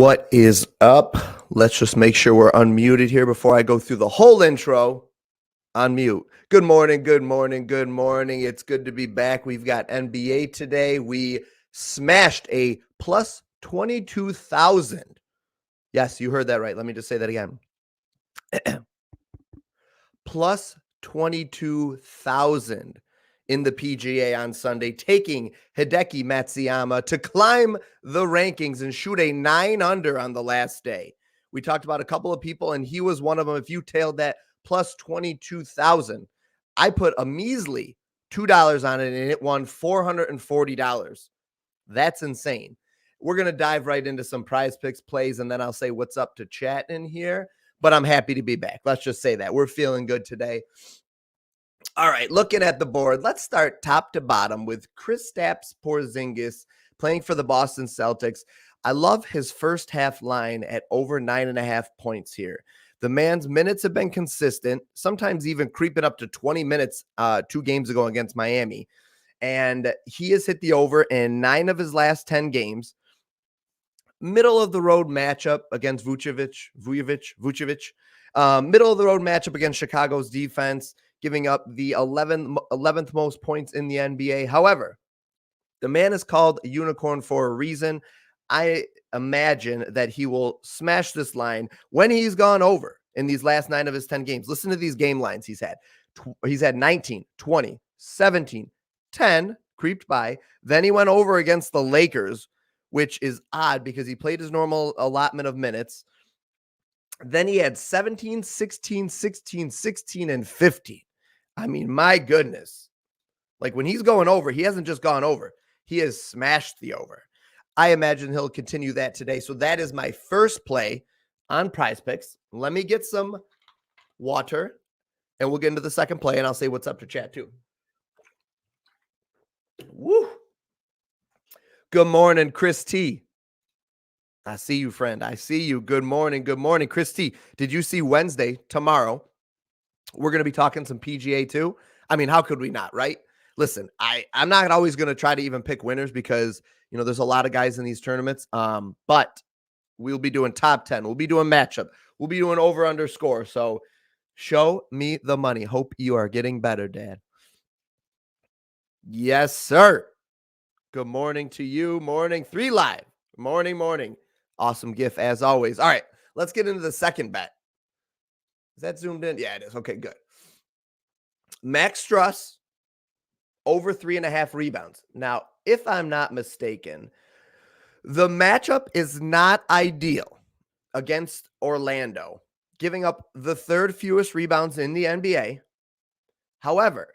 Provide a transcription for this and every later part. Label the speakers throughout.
Speaker 1: What is up? Let's just make sure we're unmuted here before I go through the whole intro. Unmute. Good morning, good morning, good morning. It's good to be back. We've got NBA today. We smashed a plus 22,000. Yes, you heard that right. Let me just say that again. Plus 22,000 in the PGA on Sunday, taking Hideki Matsuyama to climb the rankings and shoot a 9 under on the last day. We talked about a couple of people, and he was one of them. If you tailed that plus 22,000, I put a measly $2 on it, and it won $440. That's insane. We're going to dive right into some prize picks plays, and then I'll say what's up to chat in here. But I'm happy to be back. Let's just say that. We're feeling good today. All right, looking at the board, let's start top to bottom with Kristaps Porzingis playing for the Boston Celtics. I love his first half line at over 9.5 points here. The man's minutes have been consistent, sometimes even creeping up to 20 minutes 2 games ago against Miami. And he has hit the over in 9 of his last 10 games. Middle of the road matchup against Vucevic. Middle of the road matchup against Chicago's defense, giving up the 11th most points in the NBA. However, the man is called a unicorn for a reason. I imagine that he will smash this line when he's gone over in these last 9 of his 10 games. Listen to these game lines he's had. He's had 19, 20, 17, 10, creeped by. Then he went over against the Lakers, which is odd because he played his normal allotment of minutes. Then he had 17, 16, 16, 16, and 15. I mean, my goodness. Like when he's going over, he hasn't just gone over. He has smashed the over. I imagine he'll continue that today. So that is my first play on Prizepicks. Let me get some water and we'll get into the second play and I'll say what's up to chat too. Woo. Good morning, Chris T. I see you, friend. I see you. Good morning. Good morning, Chris T. Did you see Wednesday, tomorrow? We're going to be talking some PGA too. I mean, how could we not, right? Listen, I'm not always going to try to even pick winners because, you know, there's a lot of guys in these tournaments. But we'll be doing top 10. We'll be doing matchup. We'll be doing over under score. So show me the money. Hope you are getting better, Dad. Yes, sir. Good morning to you. Morning 3 live. Morning. Awesome gift as always. All right, let's get into the second bet. Is that zoomed in? Yeah, it is. Okay, good. Max Struss over 3.5 rebounds. Now, if I'm not mistaken, the matchup is not ideal against Orlando, giving up the 3rd fewest rebounds in the NBA. However,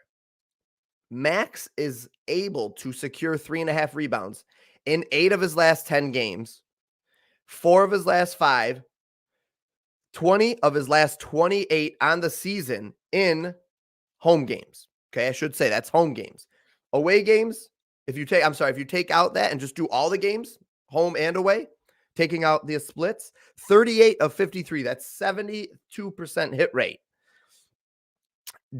Speaker 1: Max is able to secure 3.5 rebounds in 8 of his last 10 games, 4 of his last 5, 20 of his last 28 on the season in home games. Okay, I should say that's home games. Away games, if you take out that and just do all the games, home and away, taking out the splits, 38 of 53. That's 72% hit rate.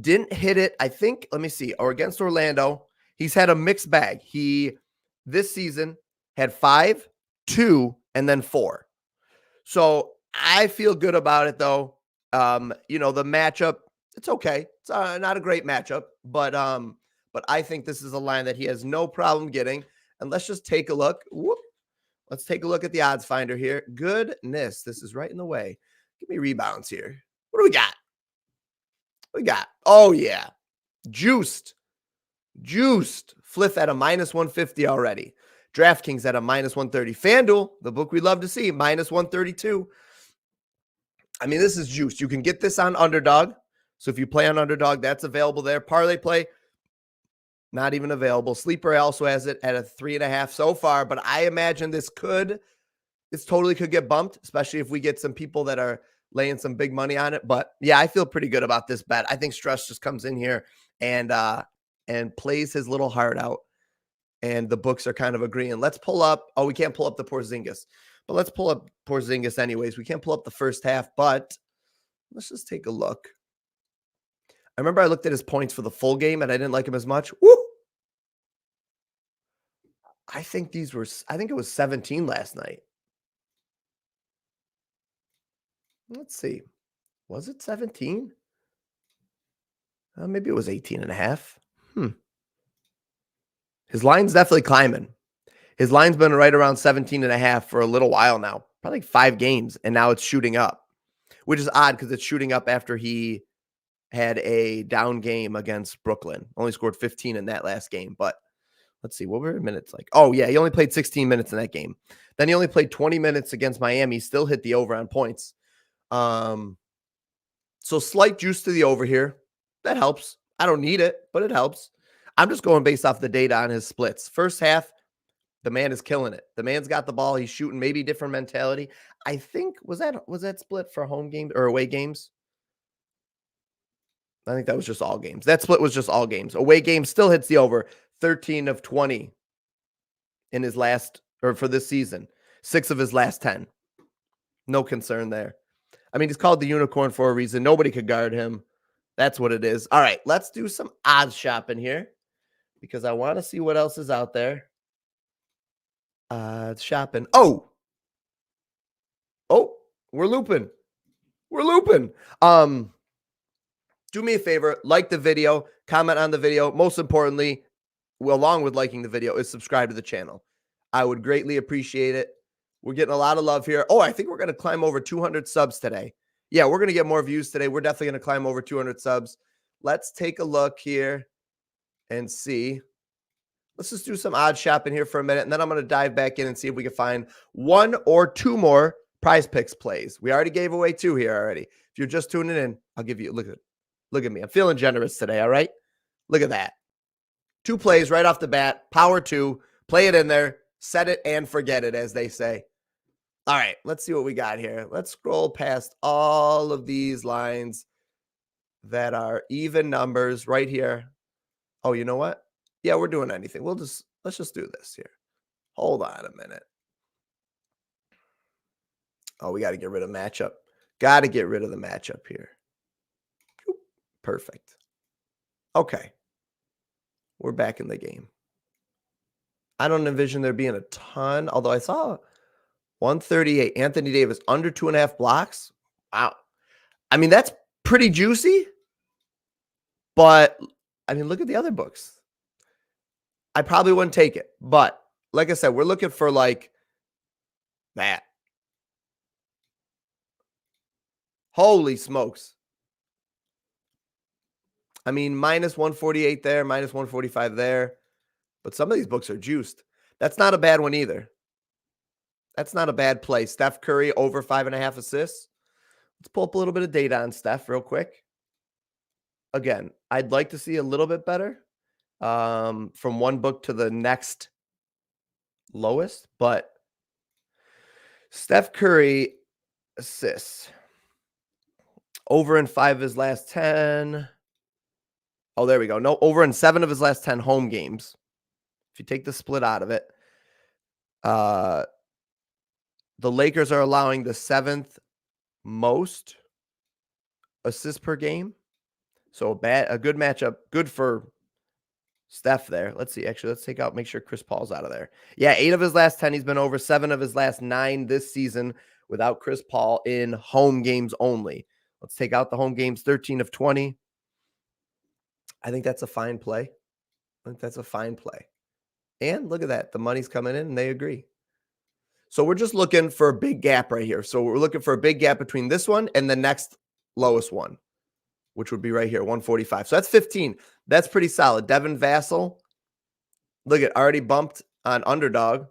Speaker 1: Didn't hit it, I think, let me see, or against Orlando, he's had a mixed bag. He, this season, had 5, 2, and then 4. So I feel good about it, though. You know, the matchup, it's okay. It's not a great matchup, but I think this is a line that he has no problem getting. And let's just take a look. Let's take a look at the odds finder here. Goodness, this is right in the way. Give me rebounds here. What do we got? Oh, yeah. Juiced. Flith at a minus 150 already. DraftKings at a minus 130. FanDuel, the book we love to see, minus 132. I mean, this is juiced. You can get this on Underdog. So if you play on Underdog, that's available there. Parlay play, not even available. Sleeper also has it at a 3.5 so far, but I imagine this totally could get bumped, especially if we get some people that are laying some big money on it. But yeah, I feel pretty good about this bet. I think Struss just comes in here and plays his little heart out. And the books are kind of agreeing. Let's pull up. Oh, we can't pull up the Porzingis, but let's pull up Porzingis anyways. We can't pull up the first half, but let's just take a look. I remember I looked at his points for the full game and I didn't like him as much. Woo! I think it was 17 last night. Let's see. Was it 17? Maybe it was 18 and a half. His line's definitely climbing. His line's been right around 17 and a half for a little while now, probably like 5 games, and now it's shooting up, which is odd because it's shooting up after he had a down game against Brooklyn. Only scored 15 in that last game, but let's see, what were the minutes like? Oh, yeah, he only played 16 minutes in that game. Then he only played 20 minutes against Miami, still hit the over on points. So slight juice to the over here. That helps. I don't need it, but it helps. I'm just going based off the data on his splits. First half, the man is killing it. The man's got the ball. He's shooting, maybe different mentality. I think was that split for home games or away games? I think that was just all games. That split was just all games. Away games still hits the over. 13 of 20 in his last or for this season. 6 of his last 10. No concern there. I mean, he's called the unicorn for a reason. Nobody could guard him. That's what it is. All right, let's do some odds shopping here because I want to see what else is out there. Shopping. Oh, we're looping. We're looping. Do me a favor, like the video, comment on the video. Most importantly, along with liking the video, is subscribe to the channel. I would greatly appreciate it. We're getting a lot of love here. Oh, I think we're going to climb over 200 subs today. Yeah, we're going to get more views today. We're definitely going to climb over 200 subs. Let's take a look here and see. Let's just do some odd shopping here for a minute, and then I'm going to dive back in and see if we can find 1 or 2 more Prizepicks plays. We already gave away 2 here already. If you're just tuning in, I'll give you, look at me. I'm feeling generous today, all right? Look at that. 2 plays right off the bat, power 2, play it in there, set it and forget it, as they say. All right, let's see what we got here. Let's scroll past all of these lines that are even numbers right here. Oh, you know what? Yeah, we're doing anything. Let's just do this here. Hold on a minute. Oh, we got to get rid of matchup. Got to get rid of the matchup here. Perfect. Okay. We're back in the game. I don't envision there being a ton, although I saw 138. Anthony Davis under 2.5 blocks. Wow. I mean, that's pretty juicy. But, I mean, look at the other books. I probably wouldn't take it. But, like I said, we're looking for like that. Holy smokes. I mean, minus 148 there, minus 145 there. But some of these books are juiced. That's not a bad one either. That's not a bad play. Steph Curry over 5.5 assists. Let's pull up a little bit of data on Steph real quick. Again, I'd like to see a little bit better from one book to the next lowest, but Steph Curry assists over in 5 of his last 10. Oh, there we go. No, over in 7 of his last 10 home games. If you take the split out of it, the Lakers are allowing the 7th most assists per game. So a good matchup, good for Steph there. Let's see. Actually, make sure Chris Paul's out of there. Yeah, 8 of his last 10, he's been over. 7 of his last 9 this season without Chris Paul in home games only. Let's take out the home games, 13 of 20. I think that's a fine play. And look at that. The money's coming in and they agree. So we're just looking for a big gap right here. So we're looking for a big gap between this one and the next lowest one, which would be right here, 145. So that's 15. That's pretty solid. Devin Vassell, look at already bumped on underdog.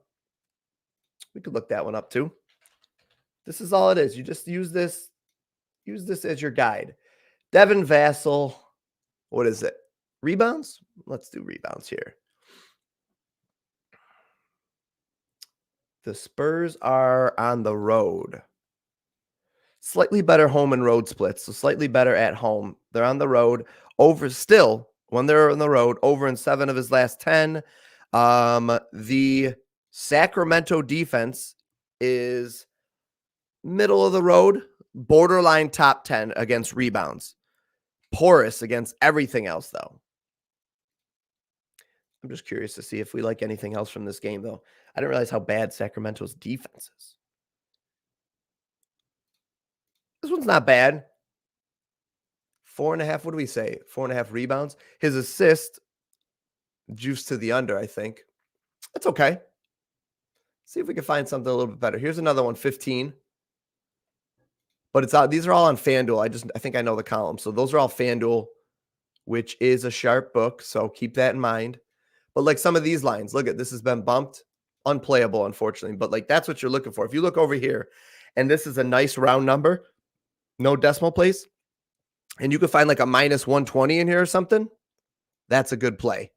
Speaker 1: We could look that one up too. This is all it is. You just use this as your guide. Devin Vassell, what is it? Rebounds? Let's do rebounds here. The Spurs are on the road. Slightly better home and road splits, so slightly better at home. They're on the road. When they're on the road, over in 7 of his last 10. The Sacramento defense is middle of the road, borderline top 10 against rebounds. Porous against everything else, though. I'm just curious to see if we like anything else from this game, though. I didn't realize how bad Sacramento's defense is. This one's not bad. 4.5. What do we say? 4.5 rebounds. His assist, juice to the under, I think. That's okay. See if we can find something a little bit better. Here's another one, 15. But it's out. These are all on FanDuel. I think I know the column. So those are all FanDuel, which is a sharp book. So keep that in mind. But like some of these lines, look at this has been bumped. Unplayable, unfortunately. But like that's what you're looking for. If you look over here, and this is a nice round number, no decimal place, and you could find like a minus 120 in here or something, that's a good play.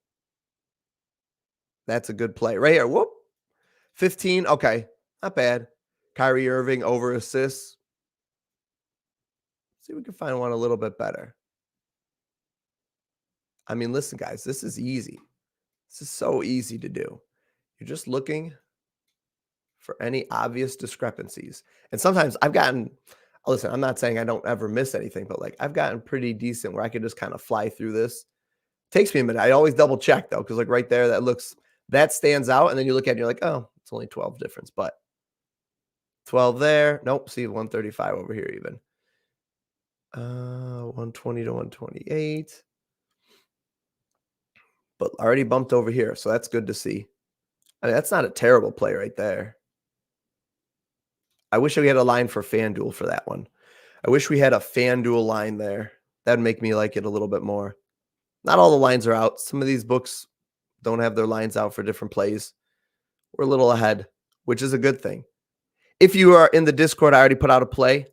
Speaker 1: That's a good play. Right here. Whoop. 15. Okay. Not bad. Kyrie Irving over assists. See if we can find one a little bit better. I mean, listen, guys, this is easy. This is so easy to do. You're just looking for any obvious discrepancies. And sometimes I've gotten, listen, I'm not saying I don't ever miss anything, but like I've gotten pretty decent where I could just kind of fly through this. Takes me a minute. I always double check though, because like right there, that stands out. And then you look at it and you're like, oh, it's only 12 difference, but 12 there. Nope. See 135 over here even. 120 to 128. But already bumped over here. So that's good to see. I mean, that's not a terrible play right there. I wish we had a line for FanDuel for that one. I wish we had a FanDuel line there. That'd make me like it a little bit more. Not all the lines are out. Some of these books don't have their lines out for different plays. We're a little ahead, which is a good thing. If you are in the Discord, I already put out a play.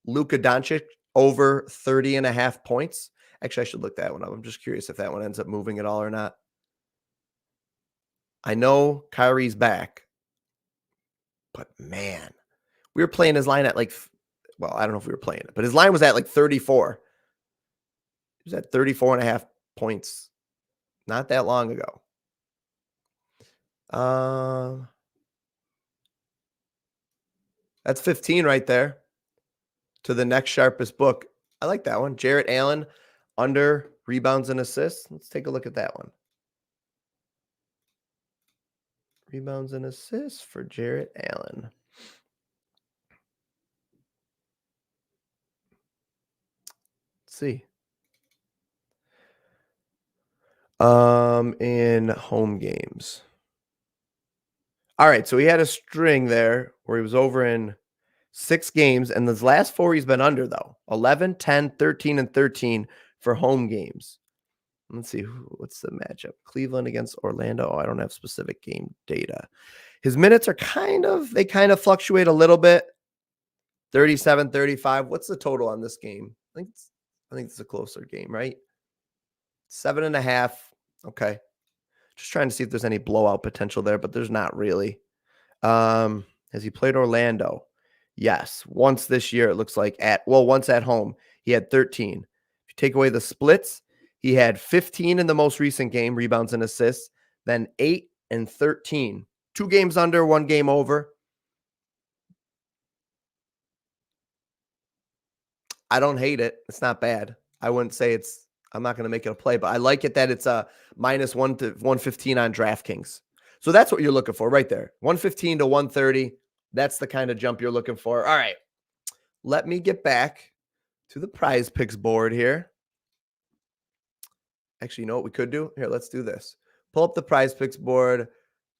Speaker 1: Luka Doncic over 30.5 points. Actually, I should look that one up. I'm just curious if that one ends up moving at all or not. I know Kyrie's back, but man, we were playing his line at like, well, I don't know if we were playing it, but his line was at like 34. He was at 34.5 points not that long ago. That's 15 right there to the next sharpest book. I like that one. Jarrett Allen under rebounds and assists. Let's take a look at that one. Rebounds and assists for Jarrett Allen. Let's see. In home games. All right, so he had a string there where he was over in 6 games, and those last 4 he's been under, though. 11, 10, 13, and 13 for home games. Let's see, what's the matchup? Cleveland against Orlando. Oh, I don't have specific game data. His minutes are kind of fluctuate a little bit. 37, 35. What's the total on this game? I think it's a closer game, right? 7.5. Okay. Just trying to see if there's any blowout potential there, but there's not really. Has he played Orlando? Yes. Once this year, it looks like once at home, he had 13. If you take away the splits, he had 15 in the most recent game, rebounds and assists, then 8 and 13. 2 games under, 1 game over. I don't hate it. It's not bad. I wouldn't say I'm not going to make it a play, but I like it that it's a minus 1 to 115 on DraftKings. So that's what you're looking for right there. 115 to 130. That's the kind of jump you're looking for. All right. Let me get back to the Prizepicks board here. Actually, you know what we could do? Here, let's do this. Pull up the Prizepicks board.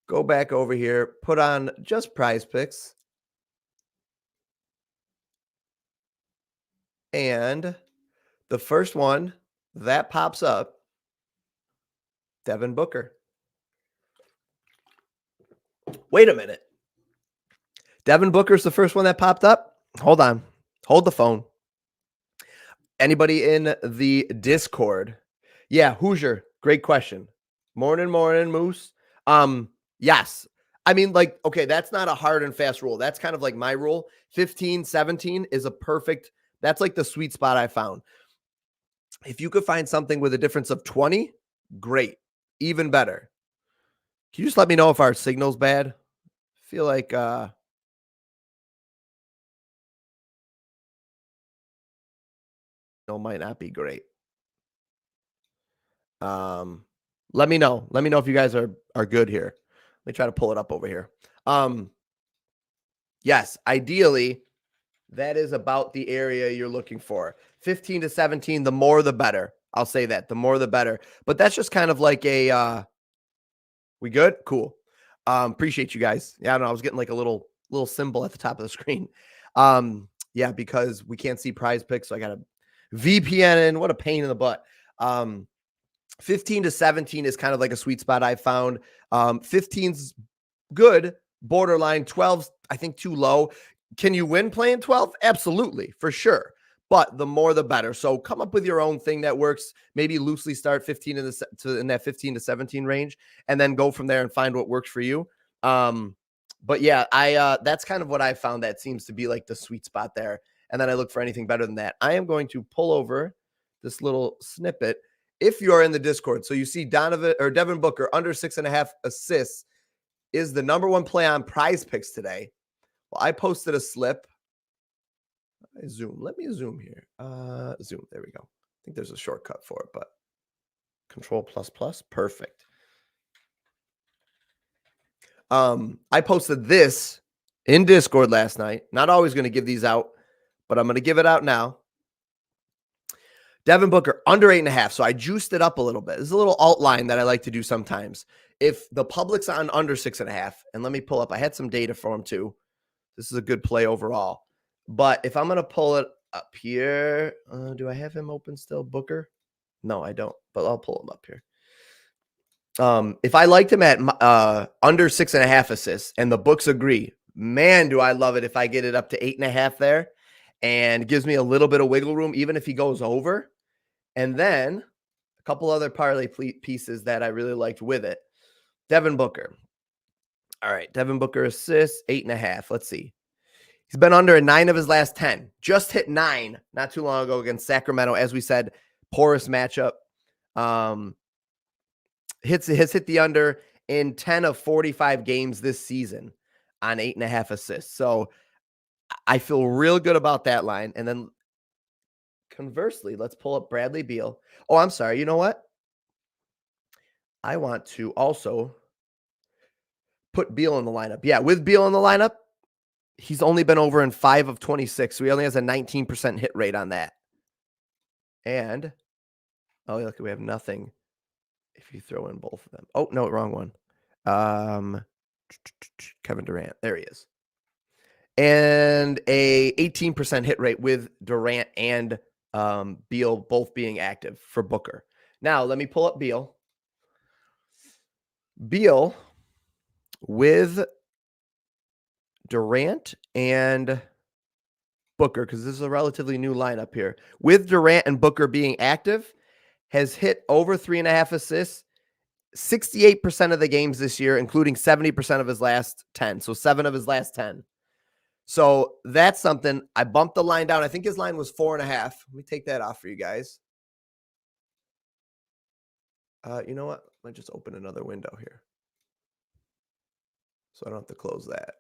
Speaker 1: Go back over here. Put on just Prizepicks. And the first one that pops up, Devin Booker. Wait a minute. Devin Booker's the first one that popped up? Hold on. Hold the phone. Anybody in the Discord? Yeah, Hoosier. Great question. Morning, Moose. Yes. I mean, like, okay, that's not a hard and fast rule. That's kind of like my rule. 15, 17 is a perfect, that's like the sweet spot I found. If you could find something with a difference of 20, great. Even better. Can you just let me know if our signal's bad? I feel like no, might not be great. Let me know. Let me know if you guys are good here. Let me try to pull it up over here. Yes, ideally, That is about the area you're looking for. 15 to 17, the more the better. I'll say that. The more the better. But that's just kind of like a we good? Cool. Appreciate you guys. Yeah, I don't know. I was getting like a little symbol at the top of the screen. Yeah, because we can't see prize picks, so I got a VPN in. What a pain in the butt. 15 to 17 is kind of like a sweet spot I found. 15's good, borderline. 12's, I think, too low. Can you win playing 12? Absolutely, for sure. But the more the better. So come up with your own thing that works. Maybe loosely start 15 in that 15 to 17 range, and then go from there and find what works for you. But yeah, I that's kind of what I found that seems to be like the sweet spot there. And then I look for anything better than that. I am going to pull over this little snippet. If you're in the Discord, so you see Devin Booker under 6.5 assists is the number one play on Prize Picks today. Well, I posted a slip. Zoom. Let me zoom here. Zoom. There we go. I think there's a shortcut for it, but Control++. Perfect. I posted this in Discord last night. Not always going to give these out, but I'm going to give it out now. Devin Booker under 8.5. So I juiced it up a little bit. There's a little alt line that I like to do sometimes. If the public's on under 6.5, and let me pull up, I had some data for him too. This is a good play overall. But if I'm going to pull it up here, do I have him open still, Booker? No, I don't, but I'll pull him up here. If I liked him at under 6.5 assists and the books agree, man, do I love it if I get it up to 8.5 there, and it gives me a little bit of wiggle room, even if he goes over. And then a couple other parlay pieces that I really liked with it. Devin Booker. All right, Devin Booker assists, 8.5. Let's see. He's been under 9 of his last 10. Just hit 9 not too long ago against Sacramento. As we said, porous matchup. Has hit the under in 10 of 45 games this season on 8.5 assists. So I feel real good about that line. And then conversely, let's pull up Bradley Beal. Oh, I'm sorry. You know what? I want to also put Beal in the lineup. Yeah, with Beal in the lineup, he's only been over in 5 of 26. So he only has a 19% hit rate on that. And, oh, look, we have nothing if you throw in both of them. Oh, no, wrong one. Kevin Durant. There he is. And a 18% hit rate with Durant and Beal both being active for Booker. Now, let me pull up Beal. Beal with Durant and Booker, because this is a relatively new lineup here. With Durant and Booker being active, has hit over 3.5 assists 68% of the games this year, including 70% of his last 10. So 7 of his last 10. So that's something. I bumped the line down. I think his line was 4.5. Let me take that off for you guys. You know what? Let me just open another window here, so I don't have to close that.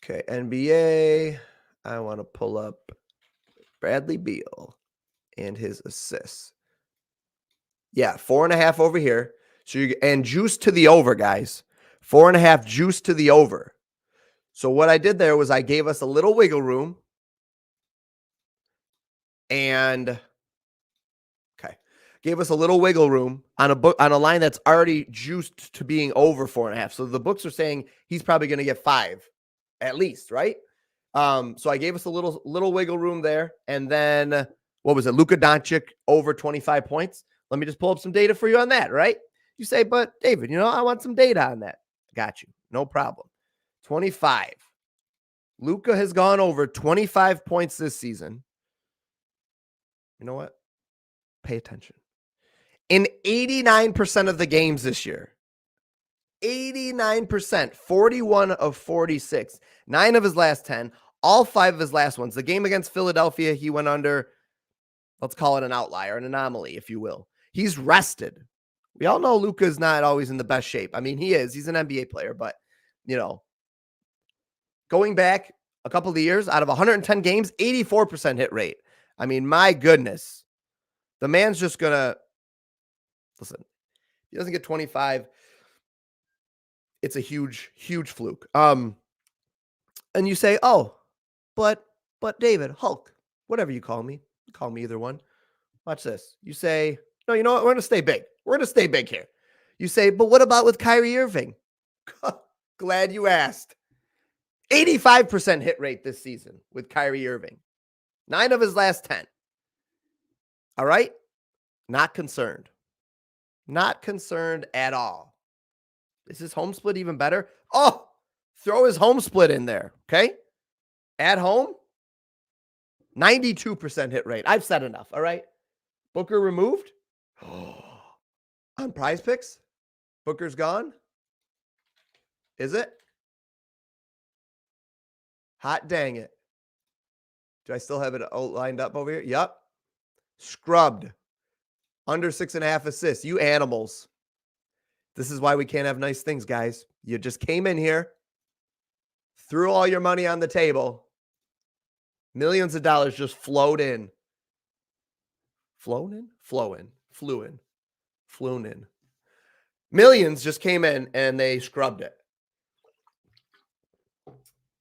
Speaker 1: Okay, NBA. I want to pull up Bradley Beal and his assists. Yeah, 4.5 over here. So and juice to the over, guys. 4.5 juice to the over. So what I did there was I gave us a little wiggle room. And gave us a little wiggle room on a line that's already juiced to being over 4.5. So the books are saying he's probably going to get 5 at least, right? So I gave us a little wiggle room there. And then what was it? Luka Doncic over 25 points. Let me just pull up some data for you on that, right? You say, but David, I want some data on that. Got you. No problem. 25. Luka has gone over 25 points this season. You know what? Pay attention. In 89% of the games this year. 89%. 41 of 46. 9 of his last 10. All 5 of his last ones. The game against Philadelphia, he went under, let's call it an outlier, an anomaly, if you will. He's rested. We all know Luka's not always in the best shape. I mean, he is. He's an NBA player, but, going back a couple of years, out of 110 games, 84% hit rate. I mean, my goodness. The man's just going to, listen, he doesn't get 25. It's a huge, huge fluke. And you say, "Oh, but David, Hulk, whatever you call me either one." Watch this. You say, "No, you know what? We're gonna stay big. We're gonna stay big here." You say, "But what about with Kyrie Irving?" Glad you asked. 85% hit rate this season with Kyrie Irving. 9 of his last 10. All right? Not concerned. Not concerned at all. Is his home split even better? Oh, throw his home split in there. Okay. At home, 92% hit rate. I've said enough. All right. Booker removed. On Prizepicks, Booker's gone. Is it? Hot dang it. Do I still have it lined up over here? Yep. Scrubbed. Under 6.5 assists. You animals. This is why we can't have nice things, guys. You just came in here, threw all your money on the table. Millions of dollars just flowed in. Flown in? Flow in. Flew in. Flown in. Millions just came in and they scrubbed it.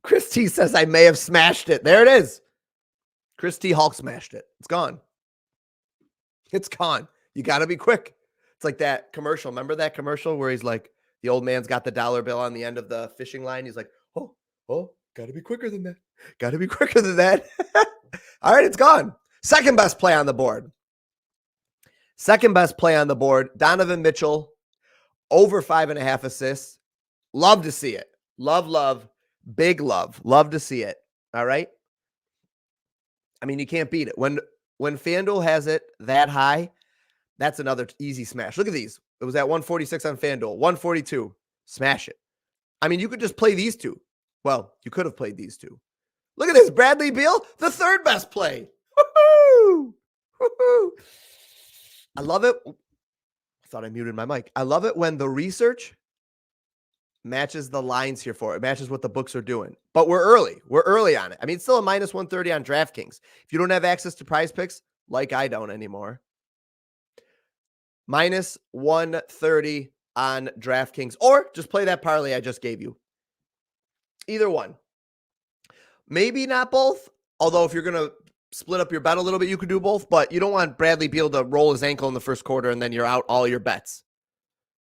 Speaker 1: Chris T says I may have smashed it. There it is. Chris T Hulk smashed it. It's gone. It's gone. You got to be quick. It's like that commercial. Remember that commercial where he's like, the old man's got the dollar bill on the end of the fishing line. He's like, oh, got to be quicker than that. Got to be quicker than that. All right, it's gone. Second best play on the board. Second best play on the board. Donovan Mitchell, over 5.5 assists. Love to see it. Love. Big love. Love to see it. All right. I mean, you can't beat it. When FanDuel has it that high, that's another easy smash. Look at these. It was at 146 on FanDuel, 142. Smash it. I mean, you could just play these two. Well, you could have played these two. Look at this. Bradley Beal, the third best play. Woo-hoo! Woo-hoo! I love it. I thought I muted my mic. I love it when the research matches the lines here for it. It matches what the books are doing. But we're early. We're early on it. I mean, it's still a minus 130 on DraftKings. If you don't have access to Prizepicks, like I don't anymore, minus 130 on DraftKings, or just play that parlay I just gave you. Either one. Maybe not both, although if you're going to split up your bet a little bit, you could do both, but you don't want Bradley Beal to roll his ankle in the first quarter and then you're out all your bets.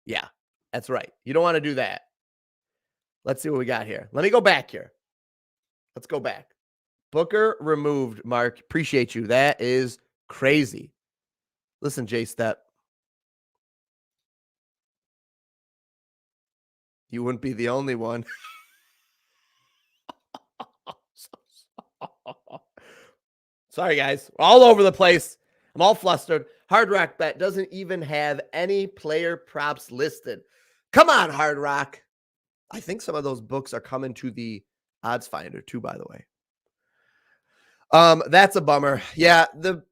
Speaker 1: Yeah, that's right. You don't want to do that. Let's see what we got here. Let me go back here. Let's go back. Booker removed, Mark. Appreciate you. That is crazy. Listen, J-Step. You wouldn't be the only one. Sorry, guys. We're all over the place. I'm all flustered. Hard Rock Bet doesn't even have any player props listed. Come on, Hard Rock. I think some of those books are coming to the odds finder too, by the way. That's a bummer. Yeah, the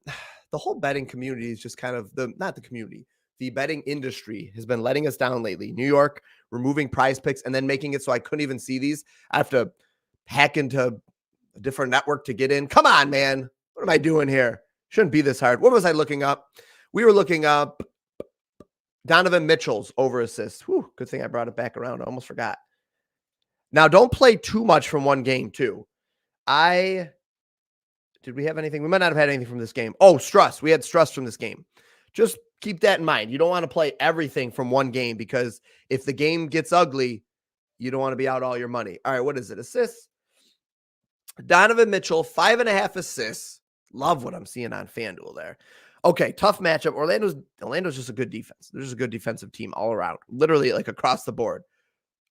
Speaker 1: whole betting community is just kind of not the community. The betting industry has been letting us down lately. New York removing Prizepicks and then making it so I couldn't even see these. I have to hack into a different network to get in. Come on, man. What am I doing here? Shouldn't be this hard. What was I looking up? We were looking up Donovan Mitchell's over assists. Whew, good thing I brought it back around. I almost forgot. Now, don't play too much from one game, too. Did we have anything? We might not have had anything from this game. Oh, Struss. We had Struss from this game. Just keep that in mind. You don't want to play everything from one game because if the game gets ugly, you don't want to be out all your money. All right, what is it? Assists. Donovan Mitchell, 5.5 assists. Love what I'm seeing on FanDuel there. Okay, tough matchup. Orlando's just a good defense. They're just a good defensive team all around. Literally like across the board.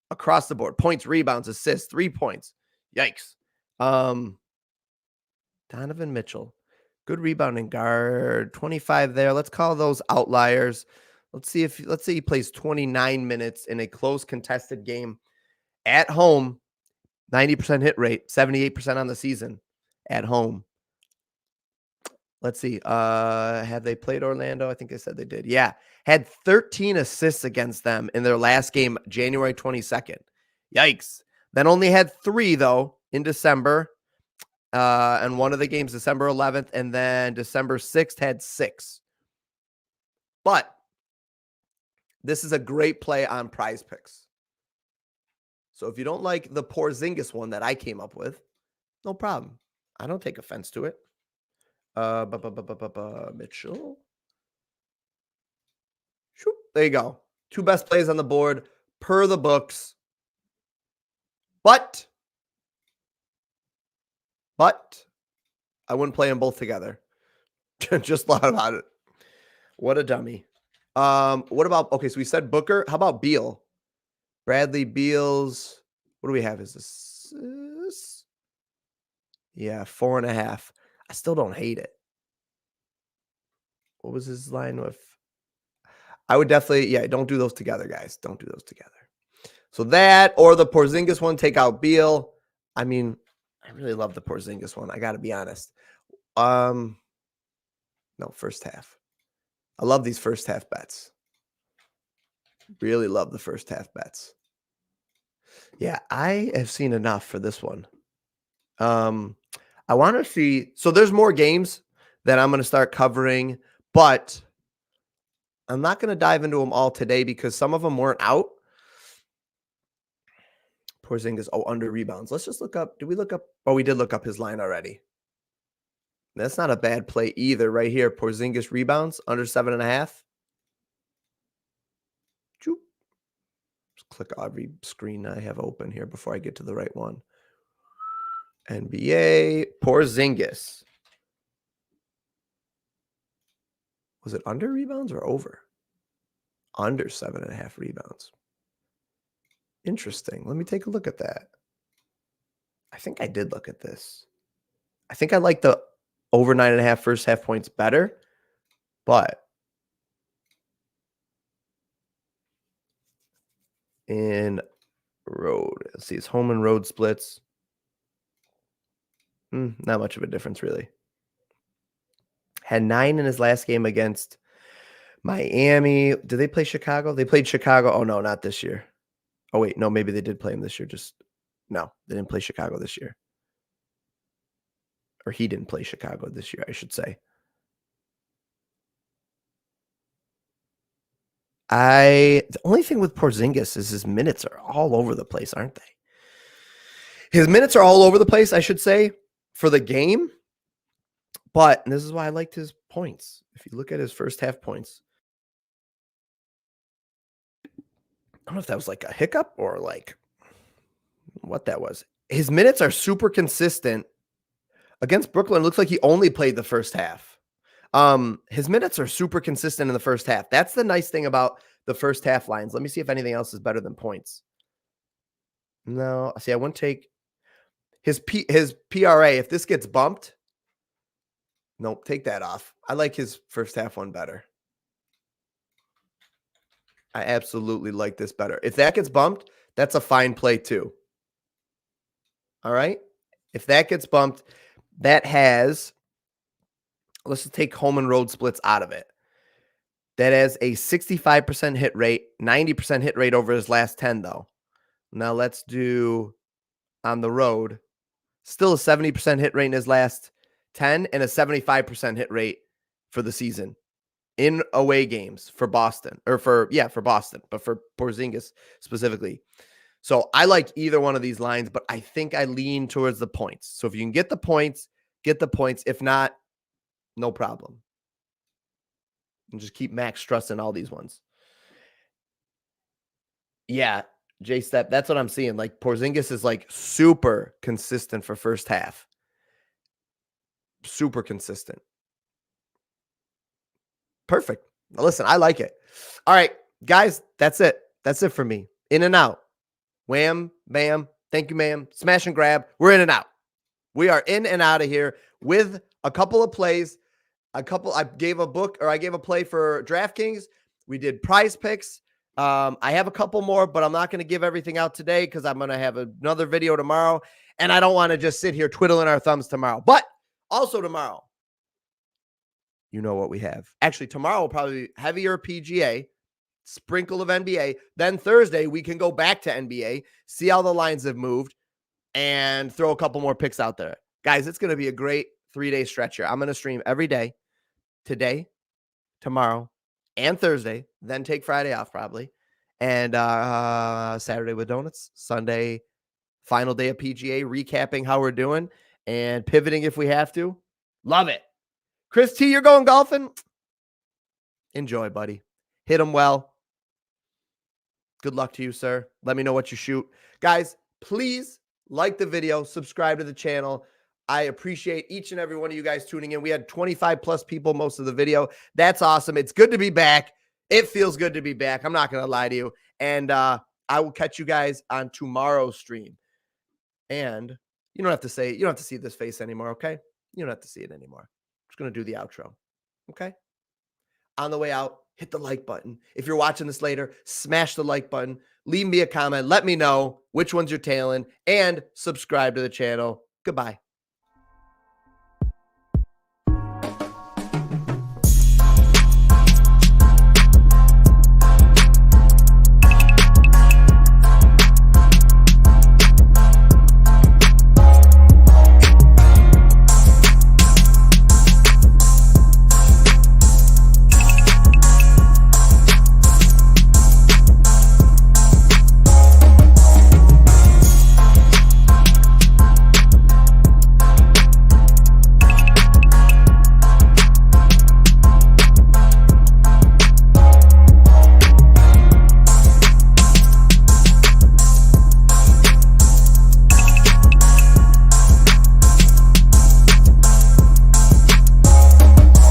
Speaker 1: Across the board. Points, rebounds, assists, 3 points. Yikes. Donovan Mitchell. Good rebounding guard. 25 there. Let's call those outliers. Let's say he plays 29 minutes in a close contested game at home. 90% hit rate, 78% on the season at home. Let's see. Have they played Orlando? I think they said they did. Yeah. Had 13 assists against them in their last game, January 22nd. Yikes. Then only had 3, though, in December. And one of the games, December 11th, and then December 6th had 6. But this is a great play on Prizepicks. So if you don't like the Porzingis one that I came up with, no problem. I don't take offense to it. Mitchell. Shoop. There you go. 2 best plays on the board per the books. But I wouldn't play them both together. Just thought about it. What a dummy. What about, okay, so we said Booker. How about Beal? Bradley Beal's, what do we have? Is this? Yeah, 4.5. I still don't hate it. What was his line with? I would definitely, yeah, don't do those together, guys. Don't do those together. So that or the Porzingis one, take out Beal. I mean, I really love the Porzingis one. I got to be honest. No, first half. I love these first half bets. Really love the first half bets. Yeah, I have seen enough for this one. I want to see. So there's more games that I'm going to start covering, but I'm not going to dive into them all today because some of them weren't out. Porzingis, under rebounds. Let's just look up. Did we look up? Oh, we did look up his line already. That's not a bad play either right here. Porzingis rebounds under 7.5. Just click every screen I have open here before I get to the right one. NBA Porzingis. Was it under rebounds or over? Under 7.5 rebounds. Interesting. Let me take a look at that. I think I did look at this. I think I like the over 9.5 first half points better, but in road, let's see, his home and road splits. Not much of a difference, really. Had 9 in his last game against Miami. Did they play Chicago? They played Chicago. Oh, no, not this year. Oh, wait. No, maybe they did play him this year. No, they didn't play Chicago this year. Or he didn't play Chicago this year, I should say. The only thing with Porzingis is his minutes are all over the place, aren't they? His minutes are all over the place, I should say, for the game. But this is why I liked his points. If you look at his first half points, I don't know if that was like a hiccup or like what that was. His minutes are super consistent. Against Brooklyn, it looks like he only played the first half. His minutes are super consistent in the first half. That's the nice thing about the first half lines. Let me see if anything else is better than points. No, see, I wouldn't take his PRA. If this gets bumped, nope, take that off. I like his first half one better. I absolutely like this better. If that gets bumped, that's a fine play too. All right. If that gets bumped, that has, let's just take home and road splits out of it. That has a 65% hit rate, 90% hit rate over his last 10, though. Now let's do on the road. Still a 70% hit rate in his last 10 and a 75% hit rate for the season in away games for Boston for Boston, but for Porzingis specifically. So I like either one of these lines, but I think I lean towards the points. So if you can get the points, get the points. If not, no problem. And just keep Max Struss in all these ones. Yeah, J-Step, that's what I'm seeing. Like Porzingis is like super consistent for first half. Super consistent. Perfect. Now listen, I like it. All right, guys, that's it. That's it for me. In and out. Wham, bam. Thank you, ma'am. Smash and grab. We're in and out. We are in and out of here with a couple of plays. I gave a play for DraftKings. We did prize picks. I have a couple more, but I'm not going to give everything out today because I'm going to have another video tomorrow. And I don't want to just sit here twiddling our thumbs tomorrow. But also tomorrow, you know what we have. Actually, tomorrow will probably be heavier PGA, sprinkle of NBA. Then Thursday, we can go back to NBA, see how the lines have moved, and throw a couple more picks out there. Guys, it's going to be a great 3-day stretch here. I'm going to stream every day, today, tomorrow, and Thursday, then take Friday off probably. And Saturday with donuts, Sunday, final day of PGA, recapping how we're doing and pivoting if we have to. Love it. Chris T, you're going golfing? Enjoy, buddy. Hit them well. Good luck to you, sir. Let me know what you shoot. Guys, please like the video, subscribe to the channel. I appreciate each and every one of you guys tuning in. We had 25 plus people most of the video. That's awesome. It's good to be back. It feels good to be back. I'm not going to lie to you. And I will catch you guys on tomorrow's stream. And you don't have to see this face anymore, okay? You don't have to see it anymore. I'm just going to do the outro, okay? On the way out, hit the like button. If you're watching this later, smash the like button. Leave me a comment. Let me know which ones you're tailing and subscribe to the channel. Goodbye.